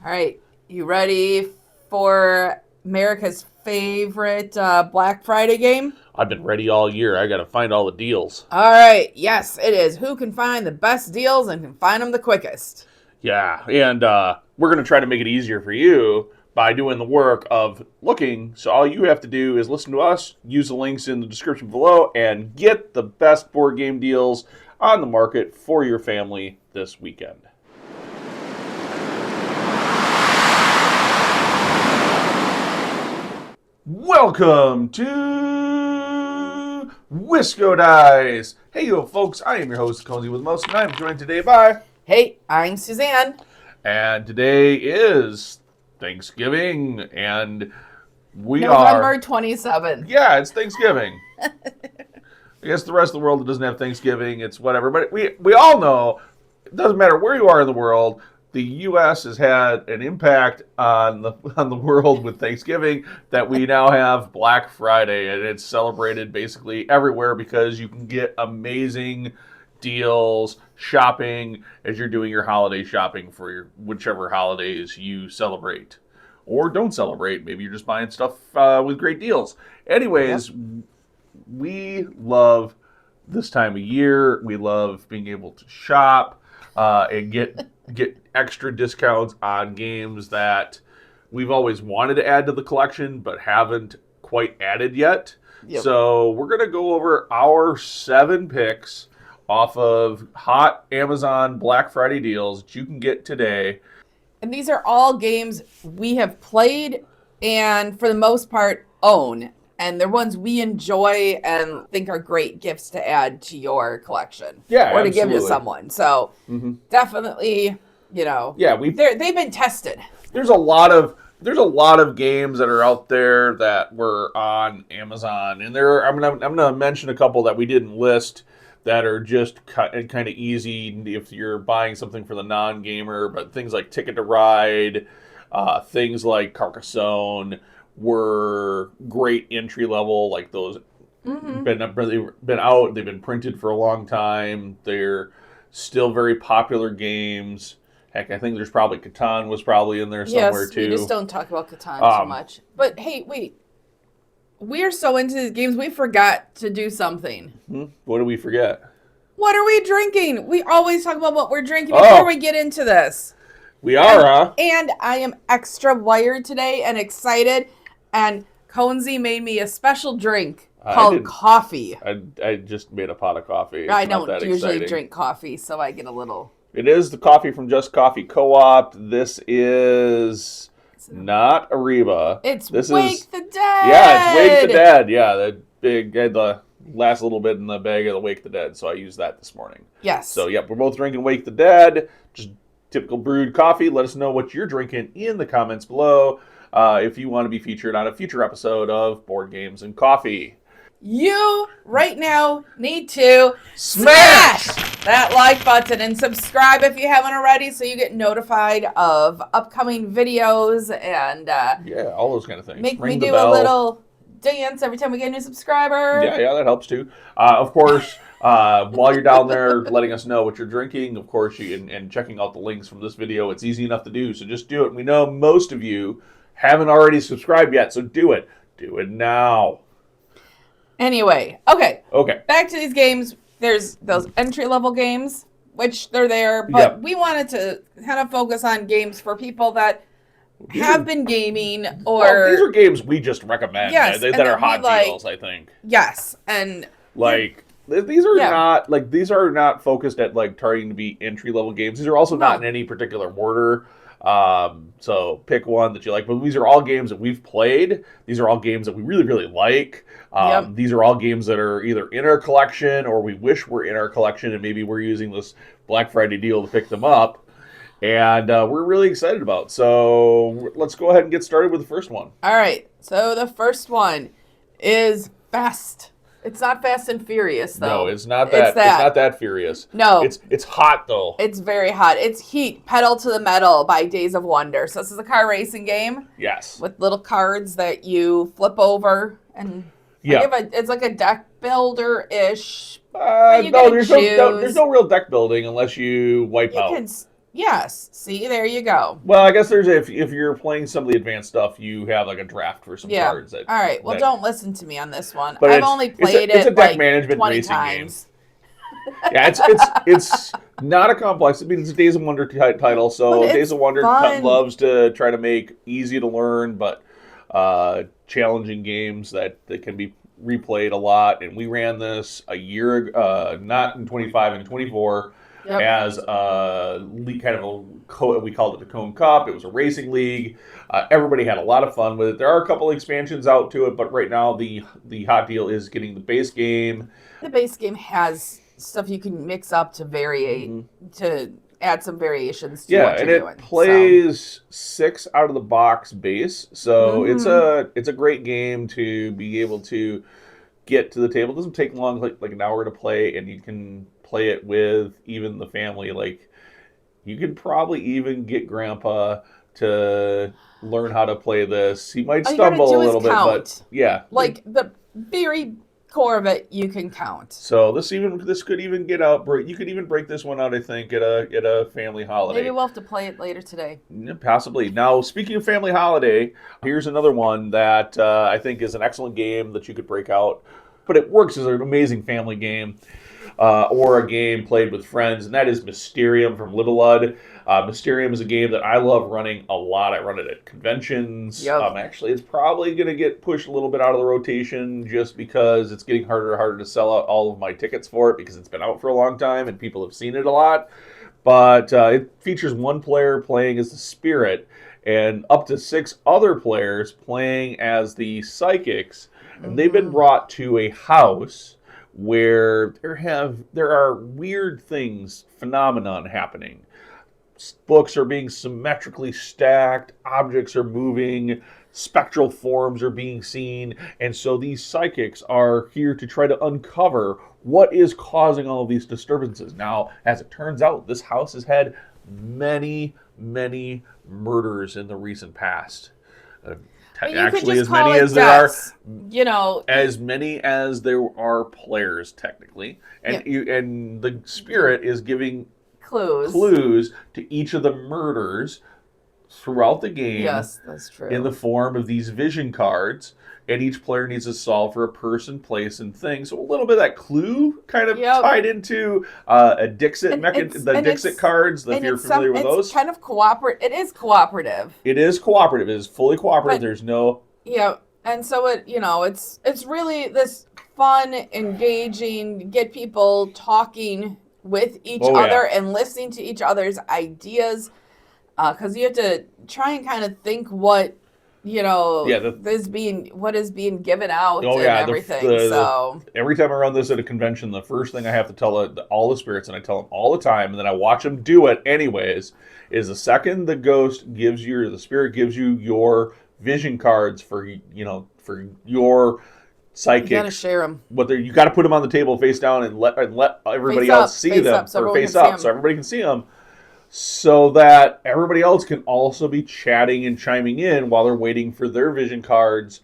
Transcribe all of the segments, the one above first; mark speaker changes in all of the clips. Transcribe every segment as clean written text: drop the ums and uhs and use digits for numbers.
Speaker 1: All right, you ready for America's favorite Black Friday game?
Speaker 2: I've been ready all year. I got to find all the deals.
Speaker 1: All right, yes, it is. Who can find the best deals and can find them the quickest?
Speaker 2: Yeah, and we're going to try to make it easier for you by doing the work of looking. So all you have to do is listen to us, use the links in the description below, and get the best board game deals on the market for your family this weekend. Welcome to WiscoDice. Hey, yo, folks, I am your host, Cozy with Most, and I'm joined today by...
Speaker 1: Hey, I'm Suzanne.
Speaker 2: And today is Thanksgiving, and we
Speaker 1: November 27th.
Speaker 2: Yeah, it's Thanksgiving. I guess the rest of the world that doesn't have Thanksgiving, it's whatever. But we all know, it doesn't matter where you are in the world, the U.S. has had an impact on the world with Thanksgiving that we now have Black Friday, and it's celebrated basically everywhere because you can get amazing deals shopping as you're doing your holiday shopping for your whichever holidays you celebrate or don't celebrate. Maybe you're just buying stuff with great deals. Anyways, we love this time of year. We love being able to shop and get extra discounts on games that we've always wanted to add to the collection but haven't quite added yet. Yep. So we're going to go over our 7 picks off of hot Amazon Black Friday deals that you can get today.
Speaker 1: And these are all games we have played and, for the most part, own. And they're ones we enjoy and think are great gifts to add to your collection.
Speaker 2: Yeah,
Speaker 1: or to
Speaker 2: absolutely.
Speaker 1: give to someone. So definitely, they've been tested.
Speaker 2: There's a lot of games that are out there that were on Amazon, and I'm gonna mention a couple that we didn't list that are just kind of easy if you're buying something for the non-gamer. But things like Ticket to Ride, things like Carcassonne were great entry level. Like those been out, they've been printed for a long time. They're still very popular games. Heck, I think there's probably Catan was probably in there somewhere too.
Speaker 1: Yes, we just don't talk about Catan too much. But hey, wait. We're so into these games, we forgot to do something.
Speaker 2: What did we forget?
Speaker 1: What are we drinking? We always talk about what we're drinking before we get into this.
Speaker 2: We are, huh?
Speaker 1: And I am extra wired today and excited. And Conzi made me a special drink called coffee.
Speaker 2: I just made a pot of coffee. It's
Speaker 1: I don't usually drink coffee, so I get a little...
Speaker 2: It is the coffee from Just Coffee Co-op. This is... not Ariba.
Speaker 1: This Wake the Dead.
Speaker 2: Yeah, it's Wake the Dead. Yeah, the big, the last little bit in the bag of the Wake the Dead. So I used that this morning.
Speaker 1: Yes.
Speaker 2: So we're both drinking Wake the Dead. Just typical brewed coffee. Let us know what you're drinking in the comments below if you want to be featured on a future episode of Board Games and Coffee.
Speaker 1: You right now need to smash that like button and subscribe if you haven't already, so you get notified of upcoming videos and
Speaker 2: all those kind of things.
Speaker 1: Make me do a little dance every time we get a new subscriber.
Speaker 2: Yeah, that helps too. Of course, while you're down there letting us know what you're drinking, of course, and checking out the links from this video, it's easy enough to do. So just do it. We know most of you haven't already subscribed yet, so do it. Do it now.
Speaker 1: Anyway, okay. Back to these games. There's those entry-level games, which they're there, but we wanted to kind of focus on games for people that have been gaming or...
Speaker 2: these are games we just recommend that are hot deals, I think.
Speaker 1: Yes, and...
Speaker 2: these are not focused at targeting to be entry-level games. These are also not in any particular order. So pick one that you like. But these are all games that we've played. These are all games that we really, really like. These are all games that are either in our collection or we wish were in our collection, and maybe we're using this Black Friday deal to pick them up. And we're really excited about. So let's go ahead and get started with the first one.
Speaker 1: All right. So the first one is Fast. It's not Fast and Furious, though.
Speaker 2: No, it's not that. It's not that furious.
Speaker 1: No.
Speaker 2: It's hot, though.
Speaker 1: It's very hot. It's Heat, Pedal to the Metal by Days of Wonder. So this is a car racing game.
Speaker 2: Yes.
Speaker 1: With little cards that you flip over. And it's like a deck builder-ish.
Speaker 2: No, there's no real deck building unless you wipe out.
Speaker 1: Yes. See, there you go.
Speaker 2: Well, I guess there's if you're playing some of the advanced stuff, you have like a draft for some cards.
Speaker 1: All right. Well, don't listen to me on this one.
Speaker 2: But
Speaker 1: I've only played
Speaker 2: it's a deck
Speaker 1: like
Speaker 2: management
Speaker 1: 20
Speaker 2: racing
Speaker 1: times.
Speaker 2: Game. Yeah, it's not a complex. I mean, it's a Days of Wonder title, so Days of Wonder loves to try to make easy to learn but challenging games that can be replayed a lot. And we ran this a year, not in 25 and 24. Yep. As a kind of we called it the Cone Cup. It was a racing league. Everybody had a lot of fun with it. There are a couple of expansions out to it, but right now the hot deal is getting the base game.
Speaker 1: The base game has stuff you can mix up to to add some variations to what you're doing.
Speaker 2: It plays 6 out of the box base, so it's a great game to be able to get to the table. It doesn't take long, like an hour to play, and you can play it with even the family. Like, you could probably even get Grandpa to learn how to play this. He might stumble a little bit, but yeah,
Speaker 1: like the very core of it, you can count.
Speaker 2: So this could even get out. You could even break this one out, I think, at a family holiday.
Speaker 1: Maybe we'll have to play it later today.
Speaker 2: Yeah, possibly. Now, speaking of family holiday, here's another one that I think is an excellent game that you could break out. But it works as an amazing family game. Or a game played with friends, and that is Mysterium from Little Lud. Mysterium is a game that I love running a lot. I run it at conventions. Yep. Actually, it's probably going to get pushed a little bit out of the rotation just because it's getting harder and harder to sell out all of my tickets for it because it's been out for a long time and people have seen it a lot. But it features one player playing as the spirit and up to 6 other players playing as the psychics. And they've been brought to a house where there are weird things, phenomenon happening. Books are being symmetrically stacked, objects are moving, spectral forms are being seen, and so these psychics are here to try to uncover what is causing all of these disturbances. Now, as it turns out, this house has had many, many murders in the recent past. Actually, as many as there are, as many as there are players, technically, and and the spirit is giving clues to each of the murders throughout the game.
Speaker 1: Yes, that's true.
Speaker 2: In the form of these vision cards, and each player needs to solve for a person, place, and thing. So a little bit of that clue kind of tied into a Dixit Dixit cards. If you're familiar with those,
Speaker 1: it's kind of cooperative. It is cooperative.
Speaker 2: It is cooperative. It is fully cooperative. There's no
Speaker 1: and so it's really this fun, engaging, get people talking with each other and listening to each other's ideas, because you have to try and kind of think what. What is being given out and everything. So
Speaker 2: every time I run this at a convention, the first thing I have to tell all the spirits, and I tell them all the time, and then I watch them do it anyways, is the second the spirit gives you your vision cards for your psychic. You
Speaker 1: gotta share them.
Speaker 2: You got to put them on the table face down and let everybody else see them, or face up, so everybody can see them. So that everybody else can also be chatting and chiming in while they're waiting for their vision cards.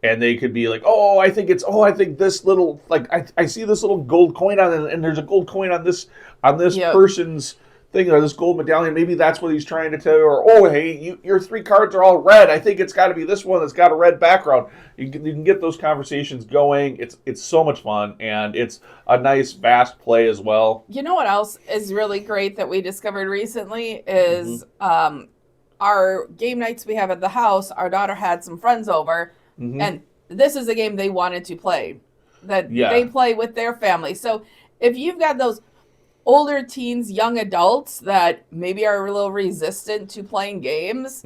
Speaker 2: And they could be like, I think this little, I see this little gold coin on it, and there's a gold coin on this person's thing, or this gold medallion. Maybe that's what he's trying to tell you. Or, hey, your 3 cards are all red. I think it's got to be this one that's got a red background. You can get those conversations going. It's so much fun, and it's a nice, fast play as well.
Speaker 1: You know what else is really great that we discovered recently is our game nights we have at the house. Our daughter had some friends over, and this is a game they wanted to play, that they play with their family. So if you've got those older teens, young adults that maybe are a little resistant to playing games,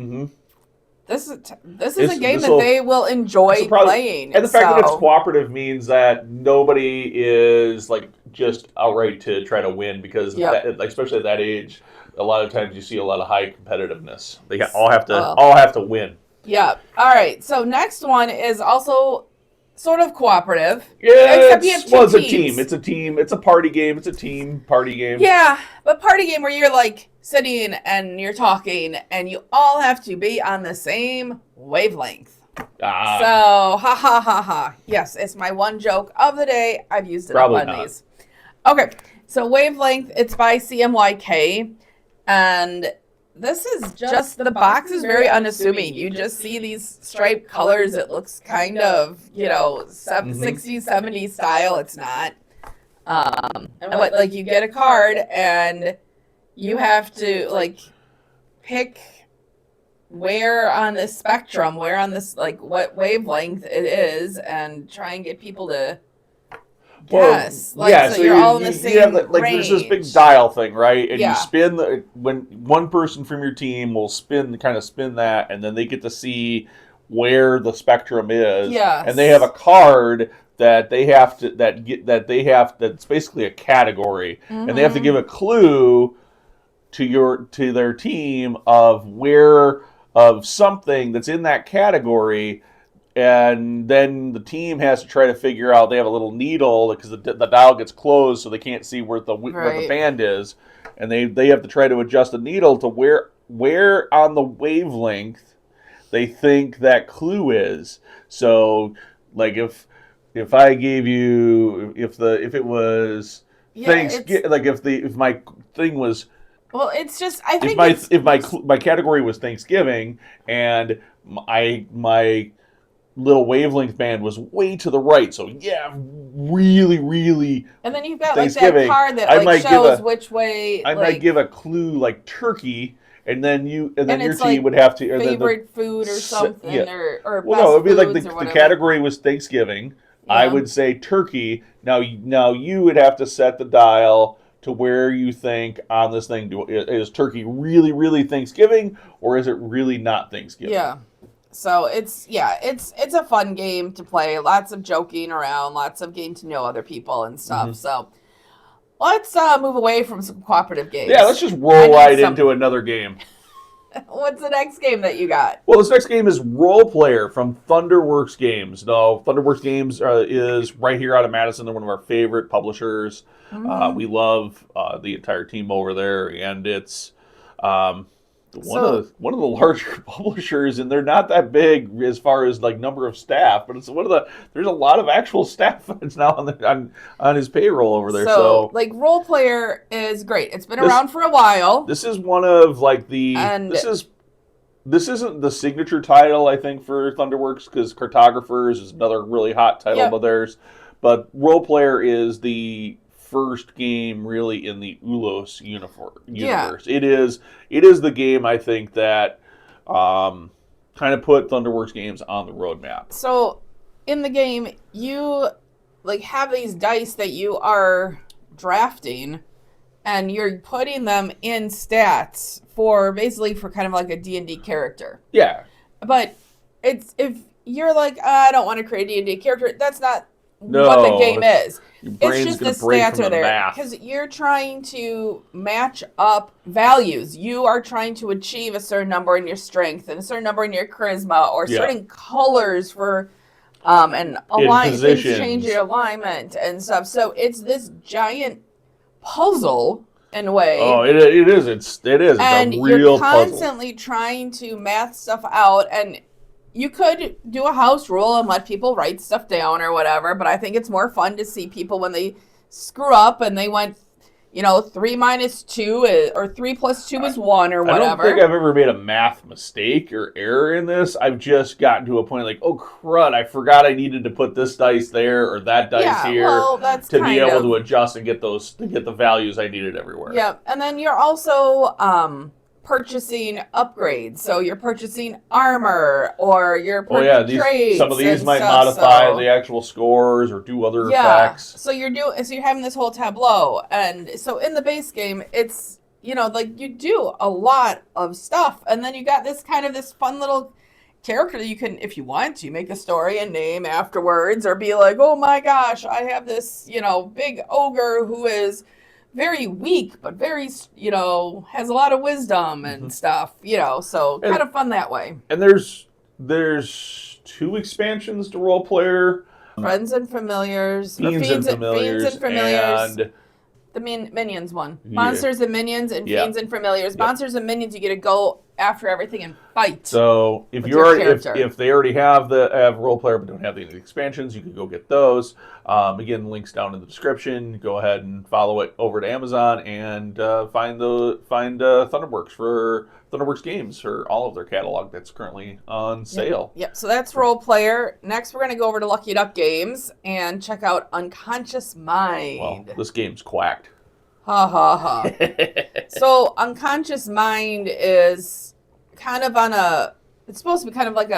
Speaker 1: this is a game that they will enjoy playing.
Speaker 2: And the fact that it's cooperative means that nobody is just outright to try to win, because especially at that age, a lot of times you see a lot of high competitiveness. They all have to win.
Speaker 1: Yeah. All right. So next one is also sort of cooperative.
Speaker 2: Yeah, it's a team. It's a team. It's a party game. It's a team party game.
Speaker 1: Yeah, but party game where you're sitting and you're talking and you all have to be on the same wavelength. So, ha. Yes, it's my one joke of the day. I've used it on these. Okay, so Wavelength, it's by CMYK. And this is just, the box is very unassuming. You just see these striped colors. It looks kind of, 60s, 70s style. It's not. And what, like, you get a card and you have to, like, pick where on this spectrum, where on this, like, what wavelength it is, and try and get people to guess.
Speaker 2: Well, yeah, so you're all in the same range. There's this big dial thing, right? And you spin when one person from your team will spin that, and then they get to see where the spectrum is.
Speaker 1: Yes.
Speaker 2: And they have a card that they have to that's basically a category, and they have to give a clue to their team of something that's in that category, and then the team has to try to figure out. They have a little needle because the dial gets closed, so they can't see where the band is, and they have to try to adjust the needle to where on the wavelength they think that clue is. So, like if I gave you if my thing was.
Speaker 1: Well, it's just, I think
Speaker 2: if my category was Thanksgiving and my little wavelength band was way to the right, so really, really.
Speaker 1: And then you've got like that card that shows which way.
Speaker 2: I might give a clue like turkey, and then your team would have to
Speaker 1: favorite food or something or
Speaker 2: well, no, it would be like the category was Thanksgiving. Yeah. I would say turkey. Now you would have to set the dial to where you think on this thing, is turkey really, really Thanksgiving, or is it really not Thanksgiving?
Speaker 1: Yeah. So it's a fun game to play. Lots of joking around, lots of getting to know other people and stuff. Mm-hmm. So let's move away from some cooperative games.
Speaker 2: Yeah, let's just roll right into another game.
Speaker 1: What's the next game that you got?
Speaker 2: Well, this next game is Role Player from Thunderworks Games. Now, Thunderworks Games is right here out of Madison. They're one of our favorite publishers. Mm-hmm. We love the entire team over there, and it's one of the larger publishers, and they're not that big as far as like number of staff, but it's there's a lot of actual staff that's now on his payroll over there. So
Speaker 1: like Role Player is great. It's been around for a while.
Speaker 2: This is one of like this isn't the signature title, I think, for Thunderworks, because Cartographers is another really hot title of theirs. But Role Player is the first game really in the Ulos universe. Yeah. It is the game, I think, that kind of put Thunderworks Games on the roadmap.
Speaker 1: So in the game, you like have these dice that you are drafting, and you're putting them in stats for kind of like a D&D character.
Speaker 2: Yeah.
Speaker 1: But if you're like, I don't want to create a D&D character, that's not what the game is. It's just the stats are there because you're trying to match up values. You are trying to achieve a certain number in your strength and a certain number in your charisma, or certain colors for and change your alignment and stuff. So it's this giant puzzle in a way.
Speaker 2: Oh, it is. It's a real puzzle.
Speaker 1: And you're constantly trying to math stuff out, and you could do a house rule and let people write stuff down or whatever, but I think it's more fun to see people when they screw up and they went, 3 minus 2 or 3 plus 2 is 1 or whatever.
Speaker 2: I don't think I've ever made a math mistake or error in this. I've just gotten to a point like, oh crud, I forgot I needed to put this dice there or that dice here to be able to adjust and get the values I needed everywhere.
Speaker 1: Yeah, and then you're also purchasing upgrades. So you're purchasing armor, or you're purchasing trades.
Speaker 2: Some of these might modify the actual scores or do other effects.
Speaker 1: So you're having this whole tableau, and so in the base game, it's like you do a lot of stuff, and then you got this fun little character that you can, if you want to, make a story and name afterwards, or be like, oh my gosh, I have this big ogre who is very weak, but very, has a lot of wisdom and stuff, so kind of fun that way.
Speaker 2: And there's 2 expansions to Role Player.
Speaker 1: Friends and Familiars.
Speaker 2: Fiends and Familiars.
Speaker 1: And The Minions one. Monsters and Minions and Fiends and Familiars. Monsters and Minions, you get to go after everything and fight.
Speaker 2: So if they already have role player but don't have any expansions, you can go get those. Again, links down in the description. Go ahead and follow it over to Amazon and find Thunderworks Games for all of their catalog that's currently on sale.
Speaker 1: Yep. So that's role player. Next, we're going to go over to Lucky Duck Games and check out Unconscious Mind.
Speaker 2: Well, this game's quacked.
Speaker 1: Ha ha ha. So Unconscious Mind is kind of it's supposed to be kind of like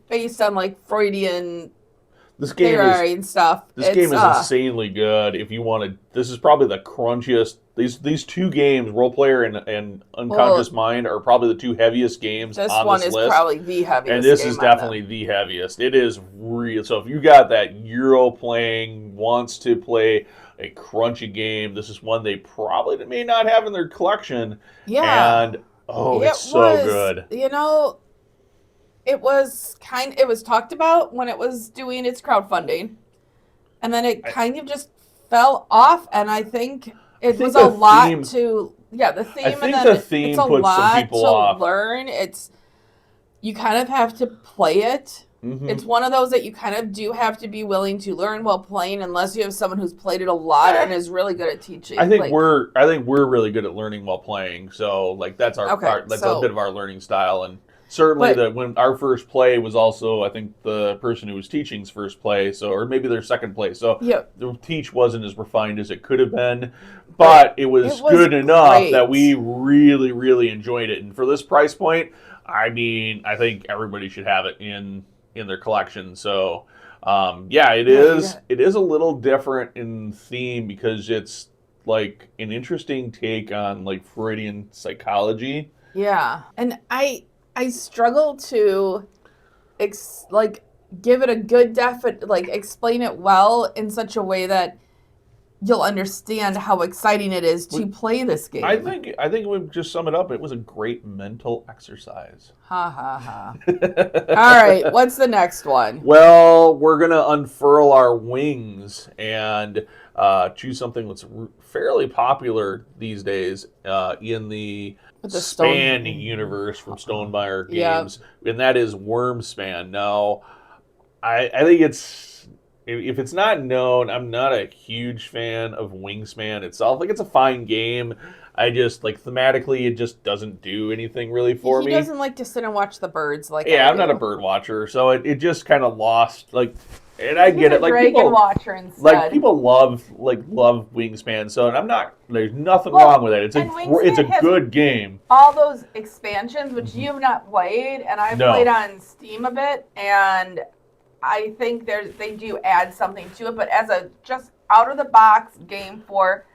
Speaker 1: based on like Freudian theory and stuff.
Speaker 2: This game is insanely good. If you wanted, this is probably the crunchiest. These two games, Role Player and Unconscious Mind, are probably the two heaviest games on this list. This one is
Speaker 1: probably the heaviest.
Speaker 2: And this is definitely the heaviest. It is real. So if you got that Euro playing, wants to play a crunchy game, this is one they probably may not have in their collection.
Speaker 1: Yeah.
Speaker 2: And it's so good.
Speaker 1: You know, it was talked about when it was doing its crowdfunding, and then it kind of just fell off. And I think it was a lot to the theme.
Speaker 2: I think the theme puts some people off.
Speaker 1: Learn. You kind of have to play it. Mm-hmm. It's one of those that you kind of do have to be willing to learn while playing, unless you have someone who's played it a lot and is really good at teaching.
Speaker 2: I think we're really good at learning while playing. So like that's a bit of our learning style. And certainly when our first play was also, I think, the person who was teaching's first play, or maybe their second play. So the teach wasn't as refined as it could have been, but it was good enough that we really, really enjoyed it. And for this price point, I mean, I think everybody should have it in their collection. So it is a little different in theme because it's like an interesting take on like Freudian psychology.
Speaker 1: Yeah. And I struggle to give it a good explain it well in such a way that you'll understand how exciting it is to play this game.
Speaker 2: I think we've just sum it up. It was a great mental exercise.
Speaker 1: Ha ha ha. All right, what's the next one?
Speaker 2: Well, we're going to unfurl our wings and choose something that's fairly popular these days in the Span universe from Stonemaier Games, and that is Wormspan. Now, I think if it's not known, I'm not a huge fan of Wingspan itself. Like, it's a fine game. I just, thematically, it just doesn't do anything really for me.
Speaker 1: He doesn't like to sit and watch the birds
Speaker 2: I'm not a bird watcher, so it just kind of lost, and I get it.
Speaker 1: Dragon watcher instead.
Speaker 2: People love Wingspan, so and I'm not. There's nothing wrong with it. It's a good game.
Speaker 1: All those expansions, which you have not played, and I've played on Steam a bit, and I think they do add something to it. But as a just out of the box game for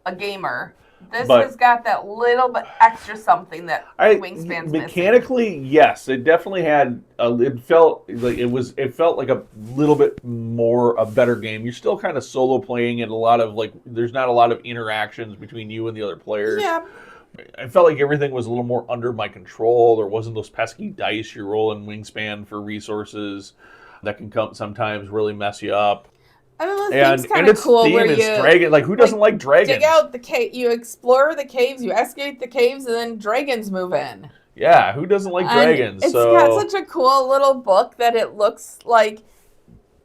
Speaker 1: a gamer, this has got that little bit extra something that Wingspan's
Speaker 2: mechanically,
Speaker 1: missing.
Speaker 2: Yes, it definitely had. It felt like a little bit more a better game. You're still kind of solo playing, and a lot of there's not a lot of interactions between you and the other players.
Speaker 1: Yeah.
Speaker 2: I felt like everything was a little more under my control. There wasn't those pesky dice you roll in Wingspan for resources that can sometimes really mess you up.
Speaker 1: I mean, this thing's kind of cool where you
Speaker 2: dragon. Who doesn't like dragons?
Speaker 1: Dig out the cave, you explore the caves, you excavate the caves, and then dragons move in.
Speaker 2: Yeah, who doesn't like dragons?
Speaker 1: It's got such a cool little book that it looks like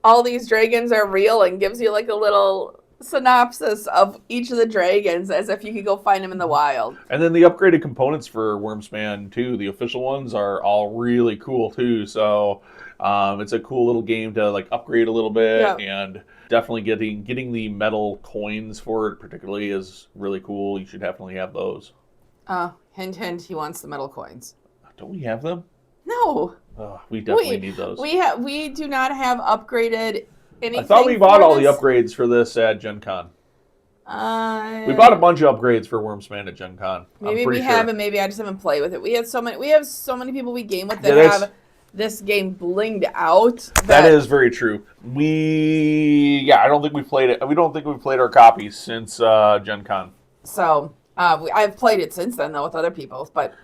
Speaker 1: all these dragons are real and gives you a little synopsis of each of the dragons as if you could go find them in the wild.
Speaker 2: And then the upgraded components for Wormspan too, the official ones, are all really cool too. So it's a cool little game to upgrade a little bit, and definitely getting the metal coins for it particularly is really cool. You should definitely have those.
Speaker 1: Hint, hint, he wants the metal coins.
Speaker 2: Don't we have them?
Speaker 1: No.
Speaker 2: We definitely need those.
Speaker 1: We do not have upgraded anything.
Speaker 2: I thought we bought all the upgrades for this at Gen Con. We bought a bunch of upgrades for Wormspan at Gen Con.
Speaker 1: Maybe we have, and maybe I just haven't played with it. We have so many people we game with that have this game blinged out.
Speaker 2: That is very true. I don't think we've played it. We don't think we've played our copies since Gen Con.
Speaker 1: So I've played it since then though with other people. But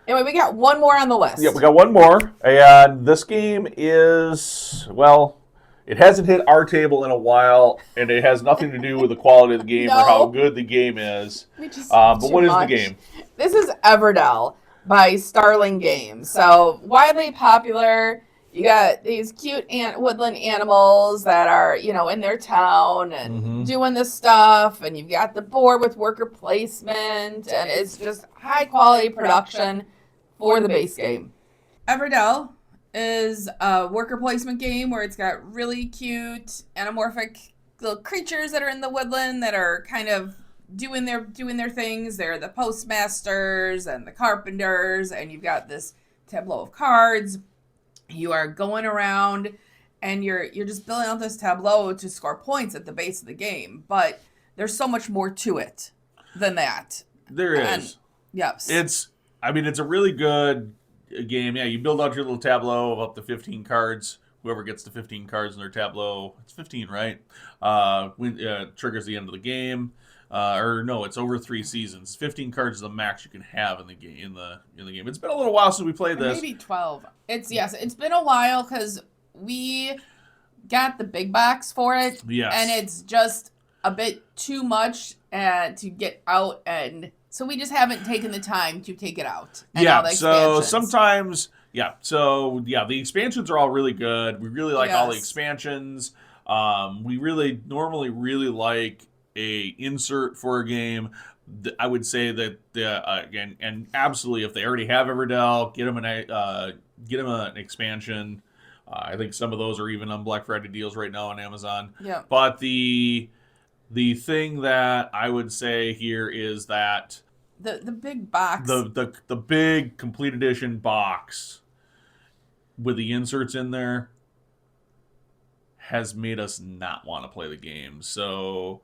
Speaker 1: anyway, we got one more on the list.
Speaker 2: Yeah, we got one more, and this game is It hasn't hit our table in a while, and it has nothing to do with the quality of the game or how good the game is. But what is the game?
Speaker 1: This is Everdell by Starling Games. So widely popular. You got these cute woodland animals that are, in their town and doing this stuff, and you've got the board with worker placement, and it's just high quality production for the base game. Everdell is a worker placement game where it's got really cute anamorphic little creatures that are in the woodland that are kind of doing their things. They're the postmasters and the carpenters, and you've got this tableau of cards. You are going around and you're just building out this tableau to score points at the base of the game, but there's so much more to it than that.
Speaker 2: There is.
Speaker 1: And, yes.
Speaker 2: It's a really good game. Yeah, you build out your little tableau of up to 15 cards. Whoever gets the 15 cards in their tableau, it's 15, right? Triggers the end of the game. Or no, it's over 3 seasons. 15 cards is the max you can have in the game. In the game, it's been a little while since we played this.
Speaker 1: Maybe 12. It's been a while because we got the big box for it.
Speaker 2: Yes.
Speaker 1: And it's just a bit too much to get out, and so we just haven't taken the time to take it out.
Speaker 2: So sometimes, the expansions are all really good. We really like all the expansions. We normally really like a insert for a game. I would say that again, and absolutely, if they already have Everdell, get them an expansion. I think some of those are even on Black Friday deals right now on Amazon.
Speaker 1: Yeah.
Speaker 2: But the thing that I would say here is that
Speaker 1: the big box,
Speaker 2: the big complete edition box with the inserts in there has made us not want to play the game. So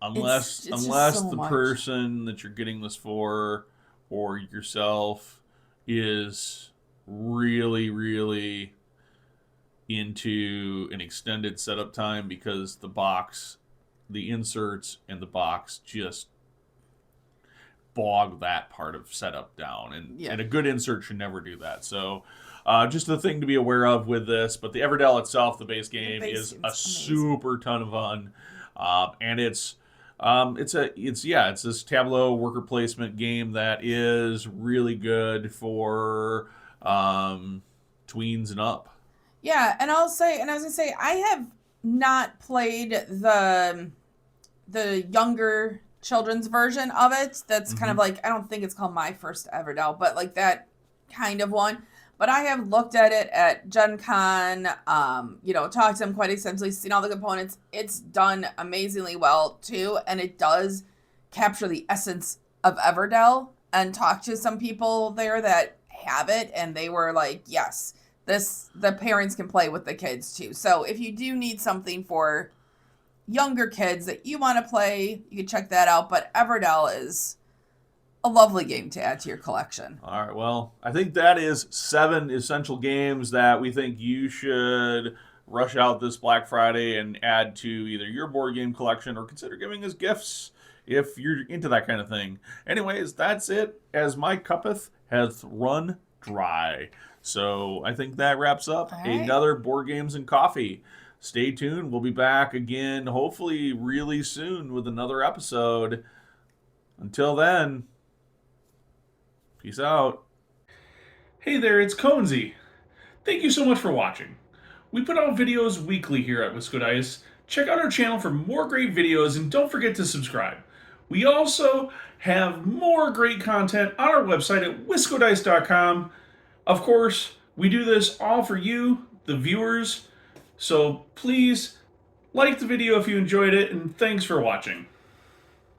Speaker 2: unless the person that you're getting this for or yourself is really, really into an extended setup time, because the inserts and the box just bog that part of setup down, and a good insert should never do that. So just the thing to be aware of with this. But the Everdell itself, the base game, is a super ton of fun, and it's this tableau worker placement game that is really good for tweens and up.
Speaker 1: Yeah, and I was gonna say I have not played the younger children's version of it. That's kind of like, I don't think it's called My First Everdell, but like that kind of one. But I have looked at it at Gen Con, talked to them quite extensively, seen all the components. It's done amazingly well, too, and it does capture the essence of Everdell. And talked to some people there that have it, and they were like, yes, the parents can play with the kids, too. So if you do need something for younger kids that you want to play, you can check that out. But Everdell is a lovely game to add to your collection.
Speaker 2: All right, well, I think that is 7 essential games that we think you should rush out this Black Friday and add to either your board game collection or consider giving as gifts if you're into that kind of thing. Anyways, that's it, as my cuppeth hath run dry. So I think that wraps up another Board Games and Coffee. Stay tuned. We'll be back again, hopefully really soon, with another episode. Until then, peace out. Hey there, it's Conesy. Thank you so much for watching. We put out videos weekly here at WiscoDice. Check out our channel for more great videos, and don't forget to subscribe. We also have more great content on our website at WiscoDice.com. Of course, we do this all for you, the viewers. So please like the video if you enjoyed it, and thanks for watching.